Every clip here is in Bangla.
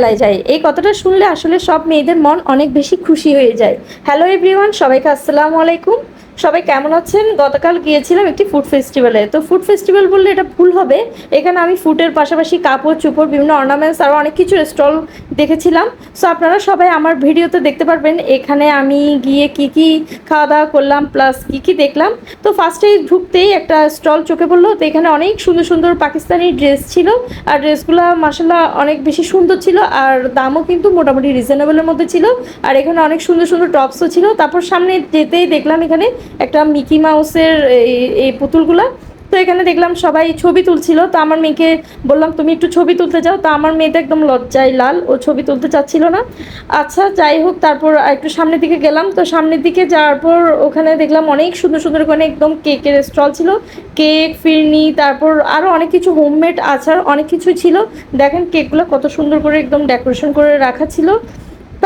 লাই যায়। এই কথাটা শুনলে আসলে সব মেয়েদের মন অনেক বেশি খুশি হয়ে যায়। হ্যালো এভরিওয়ান, সবাইকে আসসালামু আলাইকুম। সবাই কেমন আছেন? গতকাল গিয়েছিলাম একটি ফুড ফেস্টিভ্যালে। তো ফুড ফেস্টিভ্যাল বললে এটা ভুল হবে। এখানে আমি ফুডের পাশাপাশি কাপড়-চোপড়, বিভিন্ন অর্নামেন্টস আরও অনেক কিছুর স্টল দেখেছিলাম। সো আপনারা সবাই আমার ভিডিওতে দেখতে পারবেন এখানে আমি গিয়ে কি খাওয়া-দাওয়া করলাম প্লাস কি দেখলাম। তো ফার্স্টেই ঢুকতেই একটা স্টল চোখে পড়লো। তো এখানে অনেক সুন্দর সুন্দর পাকিস্তানি ড্রেস ছিল। আর ড্রেসগুলো মাশাআল্লাহ অনেক বেশি সুন্দর ছিল আর দামও কিন্তু মোটামুটি রিজনেবলের মধ্যে ছিল। আর এখানে অনেক সুন্দর সুন্দর টপসও ছিল। তারপর সামনে যেতেই দেখলাম এখানে একটা মিকি মাউসের এই পুতুলগুলা। তো এখানে দেখলাম সবাই ছবি তুলছিল। তো আমার মেয়েকে বললাম তুমি একটু ছবি তুলতে যাও। তো আমার মেয়েটা একদম লজ্জায় লাল, ও ছবি তুলতে চাচ্ছিল না। আচ্ছা যাই হোক, তারপর একটু সামনের দিকে গেলাম। তো সামনের দিকে যাওয়ার পর ওখানে দেখলাম অনেক সুন্দর সুন্দর ওখানে একদম কেকের স্টল ছিল, কেক, ফিরনি, তারপর আরও অনেক কিছু হোমমেড আচার অনেক কিছুই ছিল। দেখেন কেকগুলো কত সুন্দর করে একদম ডেকোরেশন করে রাখা ছিল।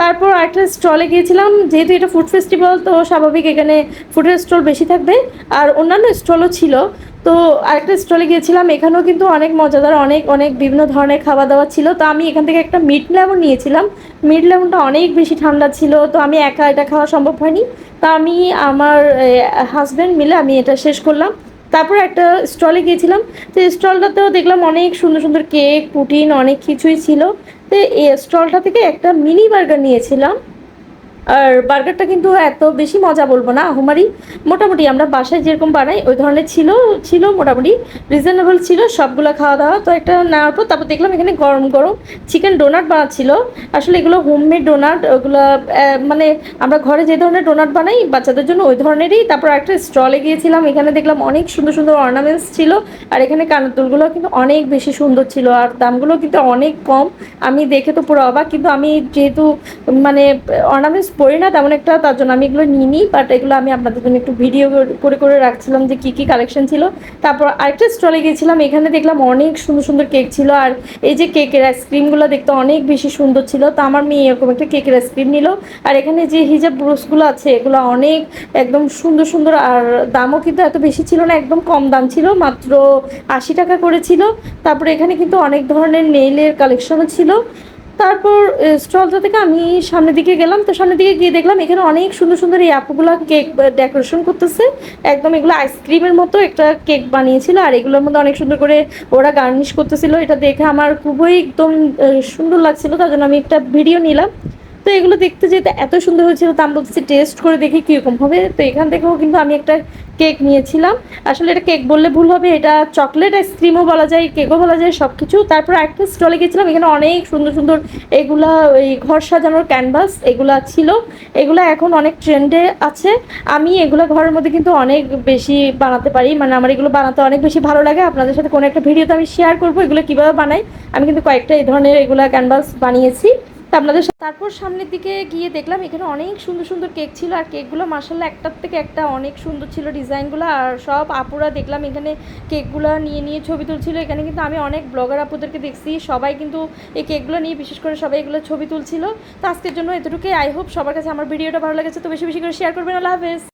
তারপর আরেকটা স্টলে গিয়েছিলাম, যেহেতু এটা ফুড ফেস্টিভ্যাল তো স্বাভাবিক এখানে ফুডের স্টল বেশি থাকবে আর অন্যান্য স্টলও ছিল। তো আরেকটা স্টলে গিয়েছিলাম, এখানেও কিন্তু অনেক মজাদার অনেক অনেক বিভিন্ন ধরনের খাওয়া দাওয়া ছিল। তো আমি এখান থেকে একটা মিট লেমন নিয়েছিলাম। মিট লেমনটা অনেক বেশি ঠান্ডা ছিল, তো আমি একা এটা খাওয়া সম্ভব হয়নি। তা আমি আমার হাজব্যান্ড মিলে আমি এটা শেষ করলাম। তারপর একটা স্টলে গিয়েছিলাম। তো স্টলটাতেও দেখলাম অনেক সুন্দর সুন্দর কেক, পুডিং অনেক কিছুই ছিল। তো এই স্টলটা থেকে একটা মিনি বার্গার নিয়েছিলাম। আর বার্গারটা কিন্তু এত বেশি মজা বলবো না, আহুমারি মোটামুটি আমরা বাসায় যেরকম বানাই ওই ধরনের ছিল মোটামুটি রিজনেবল ছিল সবগুলো খাওয়া দাওয়া। তো একটা নেওয়ার পর তারপর দেখলাম এখানে গরম গরম চিকেন ডোনাট বানাচ্ছিল। আসলে এগুলো হোমমেড ডোনাট, ওগুলো মানে আমরা ঘরে যে ধরনের ডোনাট বানাই বাচ্চাদের জন্য ওই ধরনেরই। তারপর একটা স্টলে গিয়েছিলাম, এখানে দেখলাম অনেক সুন্দর সুন্দর অর্নামেন্টস ছিল। আর এখানে কানের দুলগুলো কিন্তু অনেক বেশি সুন্দর ছিল আর দামগুলো কিন্তু অনেক কম। আমি দেখে তো পুরো অবাক, কিন্তু আমি যেহেতু মানে অর্নামেন্টস পড়ি না তেমন একটা, তার জন্য আমি এগুলো নিইনি। বাট এগুলো আমি আপনাদের জন্য একটু ভিডিও করে রাখছিলাম যে কী কালেকশন ছিল। তারপর আরেকটা স্টলে গিয়েছিলাম, এখানে দেখলাম অনেক সুন্দর সুন্দর কেক ছিল। আর এই যে কেকের আইসক্রিমগুলো দেখতে অনেক বেশি সুন্দর ছিল। তো আমার মেয়ে এরকম একটা কেকের আইসক্রিম নিল। আর এখানে যে হিজাব ব্রুসগুলো আছে এগুলো অনেক একদম সুন্দর সুন্দর আর দামও কিন্তু এত বেশি ছিল না, একদম কম দাম ছিল, মাত্র 80 টাকা করেছিল। তারপরে এখানে কিন্তু অনেক ধরনের নেইলের কালেকশনও ছিল। তারপর স্টলটা থেকে আমি সামনের দিকে গেলাম। তো সামনের দিকে গিয়ে দেখলাম এখানে অনেক সুন্দর সুন্দর এই আপুগুলা কেক ডেকোরেশন করতেছে। একদম এগুলো আইসক্রিমের মতো একটা কেক বানিয়েছিল আর এগুলোর মধ্যে অনেক সুন্দর করে ওরা গার্নিশ করতেছিল। এটা দেখে আমার খুবই একদম সুন্দর লাগছিল, তার জন্য আমি একটা ভিডিও নিলাম। তো এগুলো দেখতে যেতে এত সুন্দর হয়েছিল, তা আমি বলতেছি টেস্ট করে দেখি কীরকম হবে। তো এখান থেকেও কিন্তু আমি একটা কেক নিয়েছিলাম। আসলে এটা কেক বললে ভুল হবে, এটা চকলেট আইসক্রিমও বলা যায়, কেকও বলা যায়, সব কিছু। তারপর একটা স্টলে গেছিলাম, এখানে অনেক সুন্দর সুন্দর এগুলা ওই ঘর সাজানোর ক্যানভাস এগুলা ছিল। এগুলা এখন অনেক ট্রেন্ডে আছে। আমি এগুলো ঘরের মধ্যে কিন্তু অনেক বেশি বানাতে পারি, মানে আমার এগুলো বানাতে অনেক বেশি ভালো লাগে। আপনাদের সাথে কোনো একটা ভিডিওতে আমি শেয়ার করবো এগুলো কীভাবে বানাই। আমি কিন্তু কয়েকটা এই ধরনের এগুলা ক্যানভাস বানিয়েছি। তারপর সামনের দিকে গিয়ে দেখলাম এখানে অনেক সুন্দর সুন্দর কেক ছিল আর কেকগুলো মাশাআল্লাহ একটার থেকে একটা অনেক সুন্দর ছিল ডিজাইনগুলো। আর সব আপুরা দেখলাম এখানে কেকগুলো নিয়ে ছবি তুলছিল। এখানে কিন্তু আমি অনেক ব্লগার আপুদেরকে দেখছি, সবাই কিন্তু এই কেকগুলো নিয়ে বিশেষ করে সবাই এগুলো ছবি তুলছিল। তো আজকের জন্য এতটুকুই। আই হোপ সবার কাছে আমার ভিডিওটা ভালো লেগেছে, তো বেশি বেশি করে শেয়ার করবেন। আল্লাহ হাফেজ।